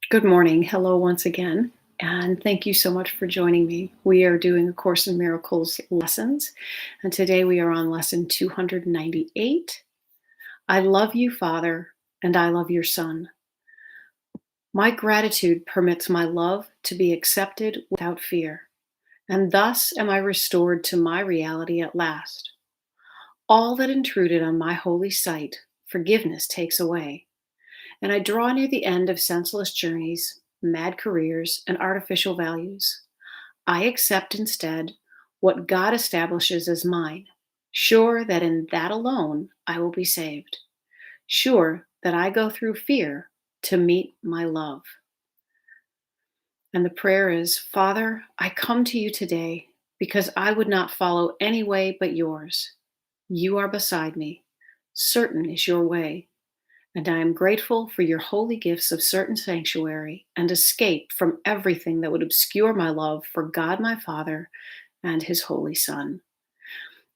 Good morning. Hello once again. And thank you so much for joining me. We are doing A Course in Miracles lessons. And today we are on lesson 298. I love you, Father, and I love your Son. My gratitude permits my love to be accepted without fear. And thus am I restored to my reality at last. All that intruded on my holy sight, forgiveness takes away. And I draw near the end of senseless journeys, mad careers, and artificial values. I accept instead what God establishes as mine, sure that in that alone I will be saved, sure that I go through fear to meet my love. And the prayer is, Father, I come to you today because I would not follow any way but yours. You are beside me. Certain is your way. And I am grateful for your holy gifts of certain sanctuary and escape from everything that would obscure my love for God my Father and his Holy Son.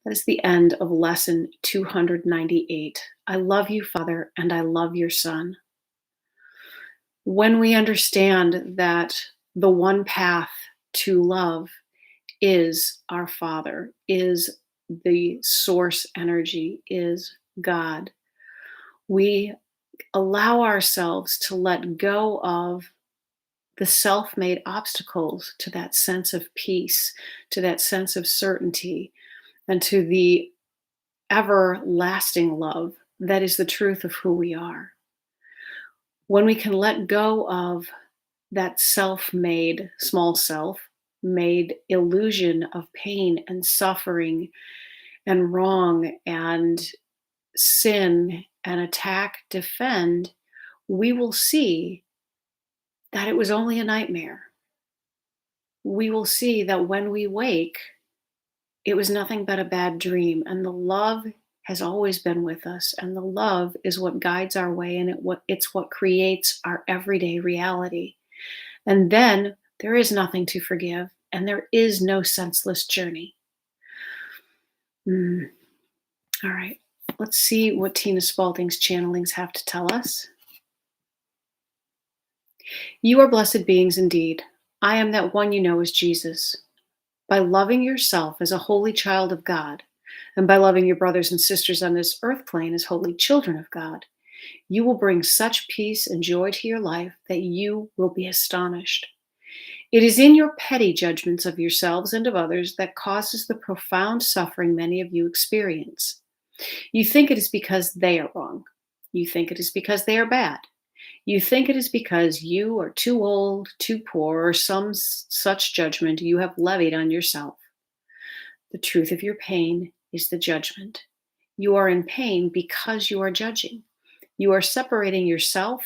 That is the end of lesson 298. I love you, Father, and I love your Son. When we understand that the one path to love is our Father, is the source energy, is God, we allow ourselves to let go of the self made obstacles to that sense of peace, to that sense of certainty, and to the everlasting love that is the truth of who we are. When we can let go of that self made, small self made illusion of pain and suffering and wrong and sin and attack, defend, we will see that it was only a nightmare. We will see that when we wake, it was nothing but a bad dream. And the love has always been with us. And the love is what guides our way, and it's what creates our everyday reality. And then there is nothing to forgive, and there is no senseless journey. All right, let's see what Tina Spalding's channelings have to tell us. You are blessed beings indeed. I am that one you know as Jesus. By loving yourself as a holy child of God, and by loving your brothers and sisters on this earth plane as holy children of God, you will bring such peace and joy to your life that you will be astonished. It is in your petty judgments of yourselves and of others that causes the profound suffering many of you experience. You think it is because they are wrong. You think it is because they are bad. You think it is because you are too old, too poor, or some such judgment you have levied on yourself. The truth of your pain is the judgment. You are in pain because you are judging. You are separating yourself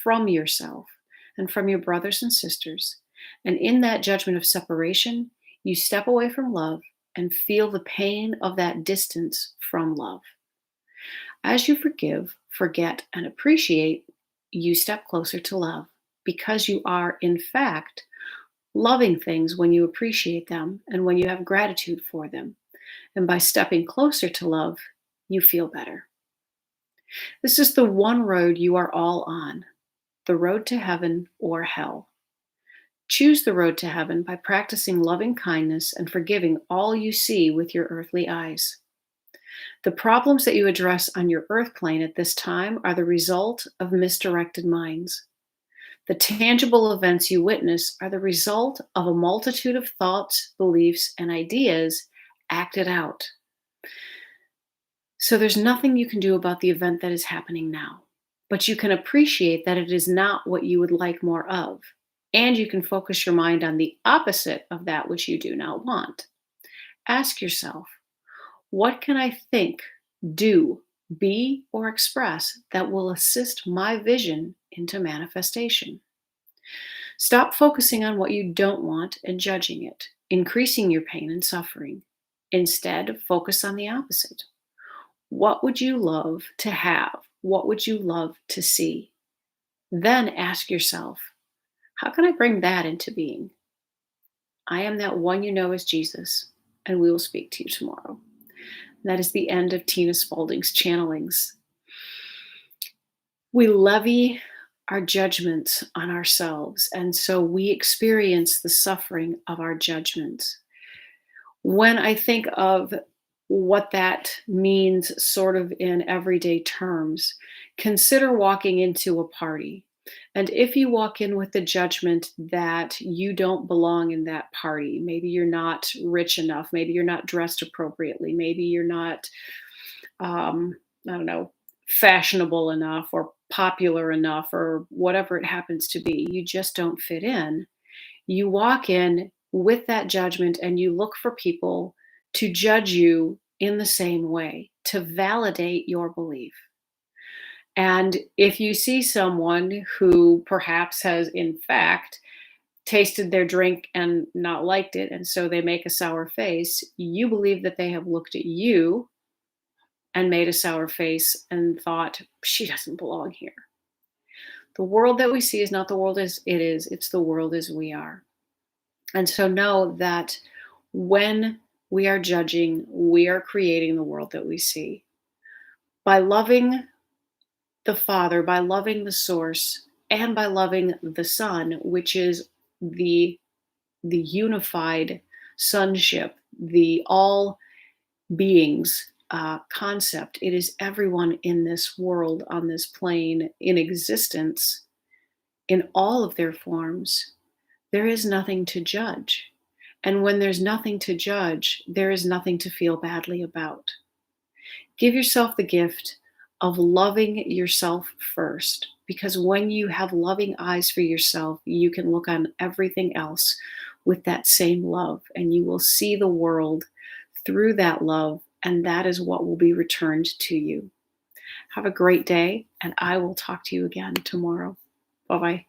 and from your brothers and sisters. And in that judgment of separation, you step away from love and feel the pain of that distance from love. As you forgive, forget, and appreciate, you step closer to love because you are, in fact, loving things when you appreciate them and when you have gratitude for them. And by stepping closer to love, you feel better. This is the one road you are all on, the road to heaven or hell. Choose the road to heaven by practicing loving kindness and forgiving all you see with your earthly eyes. The problems that you address on your earth plane at this time are the result of misdirected minds. The tangible events you witness are the result of a multitude of thoughts, beliefs, and ideas acted out. So there's nothing you can do about the event that is happening now, but you can appreciate that it is not what you would like more of, and you can focus your mind on the opposite of that which you do not want. Ask yourself, what can I think, do, be, or express that will assist my vision into manifestation? Stop focusing on what you don't want and judging it, increasing your pain and suffering. Instead, focus on the opposite. What would you love to have? What would you love to see? Then ask yourself, how can I bring that into being? I am that one you know as Jesus, and we will speak to you tomorrow. That is the end of Tina Spalding's channelings. We levy our judgments on ourselves. And so we experience the suffering of our judgments. When I think of what that means, sort of in everyday terms, consider walking into a party. And if you walk in with the judgment that you don't belong in that party, maybe you're not rich enough, maybe you're not dressed appropriately, maybe you're not, I don't know, fashionable enough or popular enough or whatever it happens to be, you just don't fit in. You walk in with that judgment and you look for people to judge you in the same way, to validate your belief. And if you see someone who perhaps has, in fact, tasted their drink and not liked it, and so they make a sour face, you believe that they have looked at you and made a sour face and thought, she doesn't belong here. The world that we see is not the world as it is, it's the world as we are. And so know that when we are judging, we are creating the world that we see. By loving the Father, by loving the source, and by loving the Son, which is the unified sonship, the all beings concept. It is everyone in this world, on this plane, in existence, in all of their forms. There is nothing to judge. And when there's nothing to judge, there is nothing to feel badly about. Give yourself the gift of loving yourself first, because when you have loving eyes for yourself, you can look on everything else with that same love, and you will see the world through that love, and that is what will be returned to you. Have a great day, and I will talk to you again tomorrow. Bye-bye.